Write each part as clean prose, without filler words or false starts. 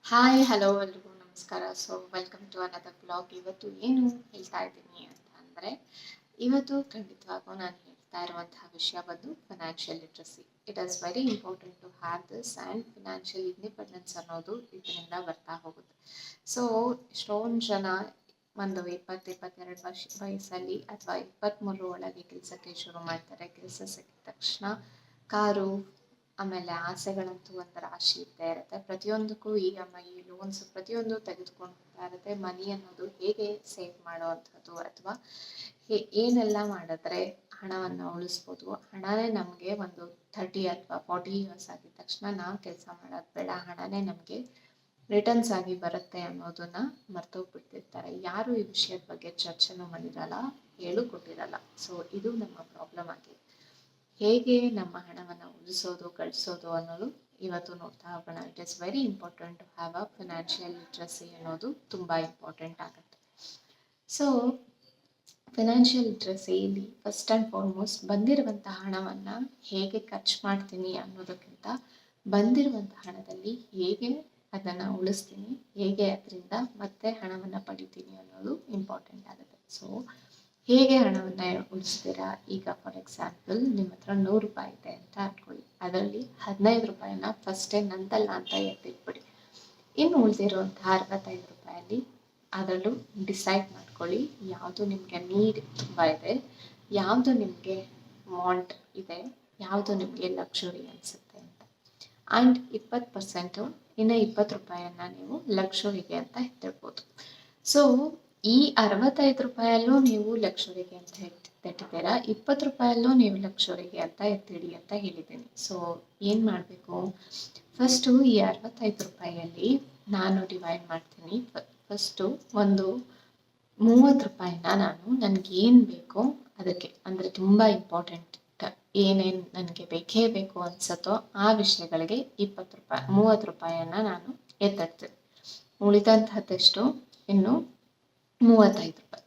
Hi hello ಎಲ್ರಿಗೂ ನಮಸ್ಕಾರ. So welcome to another blog. ಇವತ್ತು ಏನು ಹೇಳ್ತಾ ಇದ್ದೀನಿ ಅಂತ ಅಂದರೆ, ಇವತ್ತು ಖಂಡಿತವಾಗೂ ನಾನು ಹೇಳ್ತಾ ಇರುವಂತಹ ವಿಷಯ ಬಂದು financial literacy. It is very important to have this and financial independence ಅನ್ನೋದು ಇದರಿಂದ ಬರ್ತಾ ಹೋಗುತ್ತೆ. ಸೊ ಎಷ್ಟೊಂದು ಜನ ಒಂದು 22 ವಯಸ್ಸಲ್ಲಿ ಅಥವಾ 23 ಒಳಗೆ ಕೆಲಸಕ್ಕೆ ಶುರು ಮಾಡ್ತಾರೆ. ಕೆಲಸ ಸಿಕ್ಕಿದ ತಕ್ಷಣ ಕಾರು, ಆಮೇಲೆ ಆಸೆಗಳಂತೂ ಒಂದು ರಾಶಿ ಇದ್ದೇ ಇರುತ್ತೆ. ಪ್ರತಿಯೊಂದಕ್ಕೂ EMI, ಲೋನ್ಸ್ ಪ್ರತಿಯೊಂದು ತೆಗೆದುಕೊಂಡು ಹೋಗ್ತಾ ಇರುತ್ತೆ. ಮನಿ ಅನ್ನೋದು ಹೇಗೆ ಸೇವ್ ಮಾಡುವಂಥದ್ದು ಅಥವಾ ಏನೆಲ್ಲ ಮಾಡಿದ್ರೆ ಹಣವನ್ನು ಉಳಿಸ್ಬೋದು, ಹಣನೇ ನಮಗೆ ಒಂದು 30 ಅಥವಾ 40 ಇಯರ್ಸ್ ಆಗಿದ ತಕ್ಷಣ ನಾವು ಕೆಲಸ ಮಾಡೋದು ಬೇಡ, ಹಣನೇ ನಮಗೆ ರಿಟರ್ನ್ಸ್ ಆಗಿ ಬರುತ್ತೆ ಅನ್ನೋದನ್ನ ಮರ್ತೋಗ್ಬಿಟ್ಟಿರ್ತಾರೆ. ಯಾರು ಈ ವಿಷಯದ ಬಗ್ಗೆ ಚರ್ಚೆನೂ ಮಾಡಿರಲ್ಲ, ಹೇಳು ಕೊಟ್ಟಿರಲ್ಲ. ಸೊ ಇದು ನಮ್ಮ ಪ್ರಾಬ್ಲಮ್ ಆಗಿದೆ. ಹೇಗೆ ನಮ್ಮ ಹಣವನ್ನು ಉಳಿಸೋದು, ಗಳಿಸೋದು ಅನ್ನೋದು ಇವತ್ತು ನೋಡ್ತಾ ಹೋಗೋಣ. It is very important to have a financial literacy ಅನ್ನೋದು ತುಂಬ ಇಂಪಾರ್ಟೆಂಟ್ ಆಗುತ್ತೆ. ಸೊ ಫಿನಾನ್ಷಿಯಲ್ ಲಿಟ್ರಸಿಯಲ್ಲಿ ಫಸ್ಟ್ ಆ್ಯಂಡ್ ಫಾರ್ಮೋಸ್ಟ್ ಬಂದಿರುವಂಥ ಹಣವನ್ನು ಹೇಗೆ ಖರ್ಚು ಮಾಡ್ತೀನಿ ಅನ್ನೋದಕ್ಕಿಂತ ಬಂದಿರುವಂಥ ಹಣದಲ್ಲಿ ಹೇಗೆ ಅದನ್ನು ಉಳಿಸ್ತೀನಿ, ಹೇಗೆ ಅದರಿಂದ ಮತ್ತೆ ಹಣವನ್ನು ಪಡಿತೀನಿ ಅನ್ನೋದು ಇಂಪಾರ್ಟೆಂಟ್ ಆಗುತ್ತೆ. ಸೊ ಹೇಗೆ ಹಣವನ್ನು ಉಳಿಸ್ತೀರಾ? ಈಗ ಫಾರ್ ಎಕ್ಸಾಂಪಲ್ ನಿಮ್ಮ ಹತ್ರ 100 ರೂಪಾಯಿ ಇದೆ ಅಂತ ಅನ್ಕೊಳ್ಳಿ. ಅದರಲ್ಲಿ 15 ರೂಪಾಯಿನ ಫಸ್ಟೇ ನಂದಲ್ಲ ಅಂತ ಎತ್ತಿಟ್ಬಿಡಿ. ಇನ್ನು ಉಳಿದಿರುವಂಥ 65 ರೂಪಾಯಲ್ಲಿ ಅದರಲ್ಲೂ ಡಿಸೈಡ್ ಮಾಡ್ಕೊಳ್ಳಿ ಯಾವುದು ನಿಮಗೆ ನೀಡ್ ತುಂಬ ಇದೆ, ಯಾವುದು ನಿಮಗೆ ವಾಂಟ್ ಇದೆ, ಯಾವುದು ನಿಮಗೆ ಲಕ್ಸುರಿ ಅನಿಸುತ್ತೆ ಅಂತ. ಆ್ಯಂಡ್ 20% ಇನ್ನು 20 ರೂಪಾಯಿಯನ್ನು ನೀವು ಲಕ್ಸುರಿಗೆ ಅಂತ ಎತ್ತಿಡ್ಬೋದು. ಸೊ ಈ 65 ರೂಪಾಯಲ್ಲೂ ನೀವು ಲಕ್ಷರಿಗೆ ಅಂತ ಎತ್ತಿದ್ದೀರಾ, 20 ರೂಪಾಯಲ್ಲೂ ನೀವು ಲಕ್ಷರಿಗೆ ಅಂತ ಎತ್ತಿಡಿ ಅಂತ ಹೇಳಿದ್ದೀನಿ. ಸೊ ಏನು ಮಾಡಬೇಕು, ಫಸ್ಟು ಈ 65 ರೂಪಾಯಲ್ಲಿ ನಾನು ಡಿವೈಡ್ ಮಾಡ್ತೀನಿ. ಫಸ್ಟು ಒಂದು 30 ರೂಪಾಯಿನ ನಾನು ನನಗೇನು ಬೇಕೋ ಅದಕ್ಕೆ, ಅಂದರೆ ತುಂಬ ಇಂಪಾರ್ಟೆಂಟ್ ಏನೇನು ನನಗೆ ಬೇಕೇ ಬೇಕು ಅನಿಸುತ್ತೋ ಆ ವಿಷಯಗಳಿಗೆ 20 ರೂಪಾಯಿ 30 ರೂಪಾಯಿಯನ್ನು ನಾನು ಎತ್ತಿಡ್ತೀನಿ. ಉಳಿದಂಥದ್ದೆಷ್ಟು? ಇನ್ನು 35 ರೂಪಾಯಿ.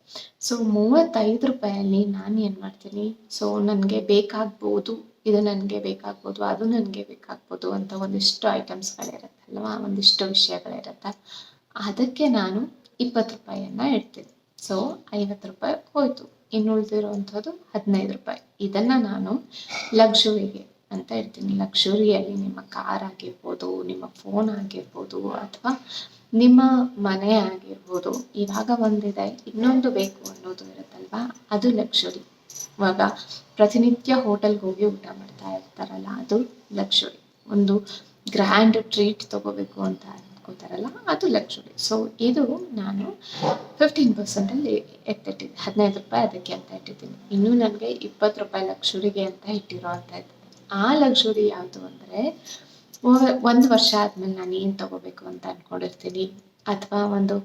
ಸೊ 35 ರೂಪಾಯಲ್ಲಿ ನಾನು ಏನು ಮಾಡ್ತೀನಿ, ಸೊ ನನಗೆ ಬೇಕಾಗ್ಬೋದು, ಇದು ನನಗೆ ಬೇಕಾಗ್ಬೋದು, ಅದು ನನಗೆ ಬೇಕಾಗ್ಬೋದು ಅಂತ ಒಂದಿಷ್ಟು ಐಟಮ್ಸ್ಗಳಿರುತ್ತಲ್ವ, ಒಂದಿಷ್ಟು ವಿಷಯಗಳಿರುತ್ತೆ. ಅದಕ್ಕೆ ನಾನು 20 ರೂಪಾಯಿಯನ್ನು ಇಡ್ತೀನಿ. ಸೊ 50 ರೂಪಾಯಿ ಹೋಯಿತು. ಇನ್ನು ಉಳಿದಿರುವಂಥದ್ದು 15 ರೂಪಾಯಿ. ಇದನ್ನು ನಾನು ಲಕ್ಸುರಿಗೆ ಅಂತ ಇಡ್ತೀನಿ. ಲಕ್ಸುರಿಯಲ್ಲಿ ನಿಮ್ಮ ಕಾರ್ ಆಗಿರ್ಬೋದು, ನಿಮ್ಮ ಫೋನ್ ಆಗಿರ್ಬೋದು, ಅಥವಾ ನಿಮ್ಮ ಮನೆ ಆಗಿರ್ಬೋದು. ಇವಾಗ ಒಂದಿದೆ, ಇನ್ನೊಂದು ಬೇಕು ಅನ್ನೋದು ಇರುತ್ತಲ್ವಾ, ಅದು ಲಕ್ಸುರಿ. ಇವಾಗ ಪ್ರತಿನಿತ್ಯ ಹೋಟೆಲ್ಗೆ ಹೋಗಿ ಊಟ ಮಾಡ್ತಾ ಇರ್ತಾರಲ್ಲ, ಅದು ಲಕ್ಸುರಿ. ಒಂದು ಗ್ರ್ಯಾಂಡ್ ಟ್ರೀಟ್ ತೊಗೋಬೇಕು ಅಂತ ಅನ್ಕೋತಾರಲ್ಲ, ಅದು ಲಕ್ಸುರಿ. ಸೊ ಇದು ನಾನು 15%ಅಲ್ಲಿ ಎತ್ತಿಟ್ಟಿದ್ದೆ. 15 ರೂಪಾಯಿ ಅದಕ್ಕೆ ಅಂತ ಇಟ್ಟಿದ್ದೀನಿ. ಇನ್ನೂ ನನಗೆ 20 ರೂಪಾಯಿ ಲಕ್ಸುರಿಗೆ ಅಂತ ಇಟ್ಟಿರೋ ಅಂತ ಇದ್ದೀನಿ. ಆ ಲಕ್ಸುರಿ ಯಾವುದು ಅಂದರೆ, 1 ವರ್ಷ ಆದಮೇಲೆ ನಾನು ಏನು ತೊಗೋಬೇಕು ಅಂತ ಅಂದ್ಕೊಂಡಿರ್ತೀನಿ, ಅಥವಾ ಒಂದು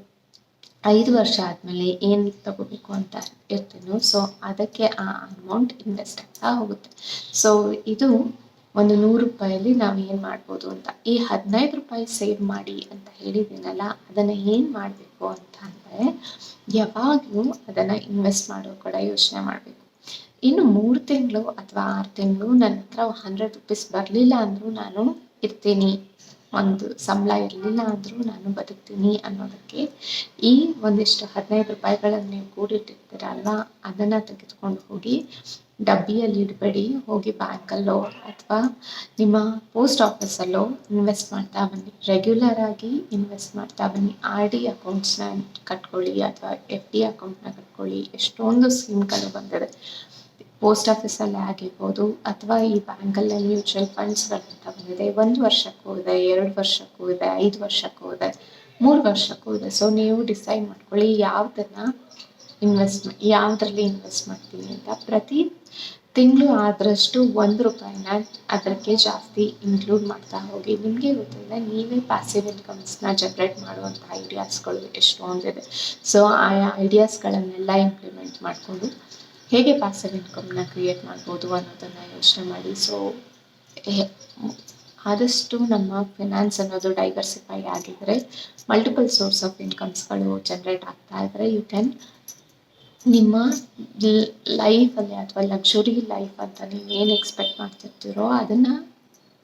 5 ವರ್ಷ ಆದಮೇಲೆ ಏನು ತೊಗೋಬೇಕು ಅಂತ ಇರ್ತೀನೋ, ಸೊ ಅದಕ್ಕೆ ಆ ಅಮೌಂಟ್ ಇನ್ವೆಸ್ಟ್ ಆಗ್ತಾ ಹೋಗುತ್ತೆ. ಸೊ ಇದು ಒಂದು 100 ರೂಪಾಯಲ್ಲಿ ನಾವು ಏನು ಮಾಡ್ಬೋದು ಅಂತ. ಈ 15 ರೂಪಾಯಿ ಸೇವ್ ಮಾಡಿ ಅಂತ ಹೇಳಿದ್ದೀನಲ್ಲ, ಅದನ್ನು ಏನು ಮಾಡಬೇಕು ಅಂತ ಅಂದರೆ, ಯಾವಾಗಲೂ ಅದನ್ನು ಇನ್ವೆಸ್ಟ್ ಮಾಡೋ ಕಡೆ ಯೋಚನೆ ಮಾಡಬೇಕು. ಇನ್ನು 3 ತಿಂಗಳು ಅಥವಾ 6 ತಿಂಗಳು ನನ್ನ ಹತ್ರ 100 ರೂಪೀಸ್ ಬರಲಿಲ್ಲ ಅಂದರೂ ನಾನು ಇರ್ತೀನಿ, ಒಂದು ಸಂಬಳ ಇರಲಿಲ್ಲ ಅಂದರೂ ನಾನು ಬದುಕ್ತೀನಿ ಅನ್ನೋದಕ್ಕೆ ಈ ಒಂದಿಷ್ಟು 15 ರೂಪಾಯಿಗಳನ್ನು ನೀವು ಕೂಡಿಟ್ಟಿರ್ತೀರಲ್ವ, ಅದನ್ನು ತೆಗೆದುಕೊಂಡು ಹೋಗಿ ಡಬ್ಬಿಯಲ್ಲಿ ಇಡಬೇಡಿ. ಹೋಗಿ ಬ್ಯಾಂಕಲ್ಲೋ ಅಥವಾ ನಿಮ್ಮ ಪೋಸ್ಟ್ ಆಫೀಸಲ್ಲೋ ಇನ್ವೆಸ್ಟ್ ಮಾಡ್ತಾ ಬನ್ನಿ. ರೆಗ್ಯುಲರ್ ಆಗಿ ಇನ್ವೆಸ್ಟ್ ಮಾಡ್ತಾ ಬನ್ನಿ. RD ಅಕೌಂಟ್ಸ್ನ ಕಟ್ಕೊಳ್ಳಿ ಅಥವಾ FD ಅಕೌಂಟ್ನ ಕಟ್ಕೊಳ್ಳಿ. ಎಷ್ಟೊಂದು ಸ್ಕೀಮ್ಗಳು ಬಂದಿದೆ. ಪೋಸ್ಟ್ ಆಫೀಸಲ್ಲೇ ಆಗಿರ್ಬೋದು ಅಥವಾ ಈ ಬ್ಯಾಂಕಲ್ಲೇ ಮ್ಯೂಚುವಲ್ ಫಂಡ್ಸ್ಗಳಂತ ಬಂದಿದೆ. 1 ವರ್ಷಕ್ಕೂ ಇದೆ, 2 ವರ್ಷಕ್ಕೂ ಇದೆ, 5 ವರ್ಷಕ್ಕೂ ಇದೆ, 3 ವರ್ಷಕ್ಕೂ ಇದೆ. ಸೊ ನೀವು ಡಿಸೈಡ್ ಮಾಡ್ಕೊಳ್ಳಿ ಯಾವುದರಲ್ಲಿ ಇನ್ವೆಸ್ಟ್ ಮಾಡ್ತೀನಿ ಅಂತ. ಪ್ರತಿ ತಿಂಗಳು ಆದಷ್ಟು 1 ರೂಪಾಯಿನ ಅದಕ್ಕೆ ಜಾಸ್ತಿ ಇನ್ಕ್ಲೂಡ್ ಮಾಡ್ತಾ ಹೋಗಿ. ನಿಮಗೆ ಗೊತ್ತಿಲ್ಲ, ನೀವೇ ಪ್ಯಾಸಿವ್ ಇನ್ಕಮ್ಸ್ನ ಜನ್ರೇಟ್ ಮಾಡುವಂಥ ಐಡಿಯಾಸ್ಗಳು ಎಷ್ಟೊಂದಿದೆ. ಸೊ ಆ ಐಡಿಯಾಸ್ಗಳನ್ನೆಲ್ಲ ಇಂಪ್ಲಿಮೆಂಟ್ ಮಾಡಿಕೊಂಡು ಹೇಗೆ ಪ್ಯಾಸಿವ್ ಇನ್ಕಮ್ನ ಕ್ರಿಯೇಟ್ ಮಾಡ್ಬೋದು ಅನ್ನೋದನ್ನು ಯೋಚನೆ ಮಾಡಿ. ಸೊ ಆದಷ್ಟು ನಮ್ಮ ಫಿನಾನ್ಸ್ ಅನ್ನೋದು ಡೈವರ್ಸಿಫೈ ಆಗಿದ್ದರೆ, ಮಲ್ಟಿಪಲ್ ಸೋರ್ಸ್ ಆಫ್ ಇನ್ಕಮ್ಸ್ಗಳು ಜನ್ರೇಟ್ ಆಗ್ತಾ ಇದ್ದರೆ, ಯು ಕ್ಯಾನ್ ನಿಮ್ಮ ಲೈಫಲ್ಲಿ ಅಥವಾ ಲಕ್ಸುರಿ ಲೈಫ್ ಅಂತ ನೀವು ಏನು ಎಕ್ಸ್ಪೆಕ್ಟ್ ಮಾಡ್ತಿರ್ತೀರೋ ಅದನ್ನು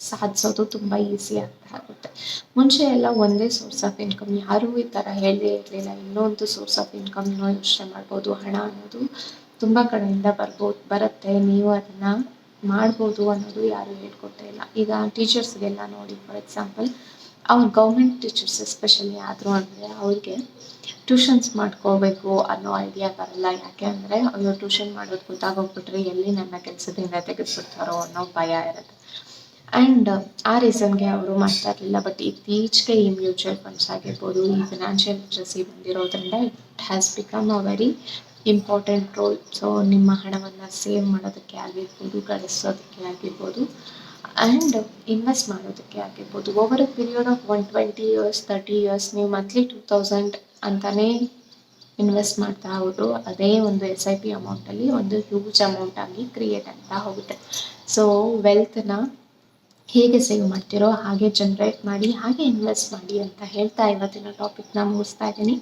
ಸಾಧಿಸೋದು ತುಂಬ ಈಸಿ ಅಂತ ಆಗುತ್ತೆ. ಮುಂಚೆ ಎಲ್ಲ ಒಂದೇ ಸೋರ್ಸ್ ಆಫ್ ಇನ್ಕಮ್, ಯಾರೂ ಈ ಥರ ಹೇಳದೇ ಇರಲಿಲ್ಲ. ಇನ್ನೊಂದು ಸೋರ್ಸ್ ಆಫ್ ಇನ್ಕಮ್ನೂ ಯೋಚನೆ ಮಾಡ್ಬೋದು. ಹಣ ಅನ್ನೋದು ತುಂಬ ಕಡೆಯಿಂದ ಬರುತ್ತೆ, ನೀವು ಅದನ್ನು ಮಾಡ್ಬೋದು ಅನ್ನೋದು ಯಾರೂ ಹೇಳ್ಕೊಟ್ಟೇ ಇಲ್ಲ. ಈಗ ಟೀಚರ್ಸ್ಗೆಲ್ಲ ನೋಡಿ, ಫಾರ್ ಎಕ್ಸಾಂಪಲ್ ಅವ್ರು ಗೌರ್ಮೆಂಟ್ ಟೀಚರ್ಸ್ ಎಸ್ಪೆಷಲಿ ಆದರು ಅಂದರೆ ಅವ್ರಿಗೆ ಟ್ಯೂಷನ್ಸ್ ಮಾಡ್ಕೋಬೇಕು ಅನ್ನೋ ಐಡಿಯಾ ಬರಲ್ಲ. ಯಾಕೆ ಅಂದರೆ ಅವರು ಟ್ಯೂಷನ್ ಮಾಡೋದು ಗೊತ್ತಾಗೋಗ್ಬಿಟ್ರೆ ಎಲ್ಲಿ ನನ್ನ ಕೆಲಸದಿಂದ ತೆಗೆದುಬಿಡ್ತಾರೋ ಅನ್ನೋ ಭಯ ಇರುತ್ತೆ. ಆ್ಯಂಡ್ ಆ ರೀಸನ್ಗೆ ಅವರು ಮಾಡ್ತಾ ಇರಲಿಲ್ಲ. ಬಟ್ ಇತ್ತೀಚೆಗೆ ಈ ಮ್ಯೂಚುವಲ್ ಫಂಡ್ಸ್ ಆಗಿರ್ಬೋದು, ಈ ಫಿನಾನ್ಷಿಯಲ್ ಲಿಟ್ರಸಿ ಬಂದಿರೋದ್ರಿಂದ it has become a very important role. So ನಿಮ್ಮ ಹಣವನ್ನು ಸೇವ್ ಮಾಡೋದಕ್ಕೆ ಆಗಿರ್ಬೋದು, ಗಳಿಸೋದಕ್ಕೆ ಆಗಿರ್ಬೋದು, ಆ್ಯಂಡ್ ಇನ್ವೆಸ್ಟ್ ಮಾಡೋದಕ್ಕೆ ಆಗಿರ್ಬೋದು. Over a period of 120 years 30 years ನೀವು ಮಂತ್ಲಿ 2000 ಅಂತಲೇ ಇನ್ವೆಸ್ಟ್ ಮಾಡ್ತಾ ಹೋದ್ರು, ಅದೇ ಒಂದು SIP ಅಮೌಂಟಲ್ಲಿ ಒಂದು ಹ್ಯೂಜ್ ಅಮೌಂಟ್ ಆಗಿ ಕ್ರಿಯೇಟ್ ಆಗ್ತಾ ಹೋಗುತ್ತೆ. ಸೊ ವೆಲ್ತ್ನ ಹೇಗೆ ಸೇವ್ ಮಾಡ್ತಿರೋ ಹಾಗೆ ಜನ್ರೇಟ್ ಮಾಡಿ, ಹಾಗೆ ಇನ್ವೆಸ್ಟ್ ಮಾಡಿ ಅಂತ ಹೇಳ್ತಾ ಇವತ್ತಿನ ಟಾಪಿಕ್ನ ಮುಗಿಸ್ತಾ ಇದ್ದೀನಿ.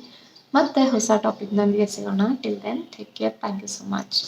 ಮತ್ತೆ ಹೊಸ ಟಾಪಿಕ್ನೊಂದಿಗೆ ಸಿಗೋಣ. Till then take care. Thank you so much.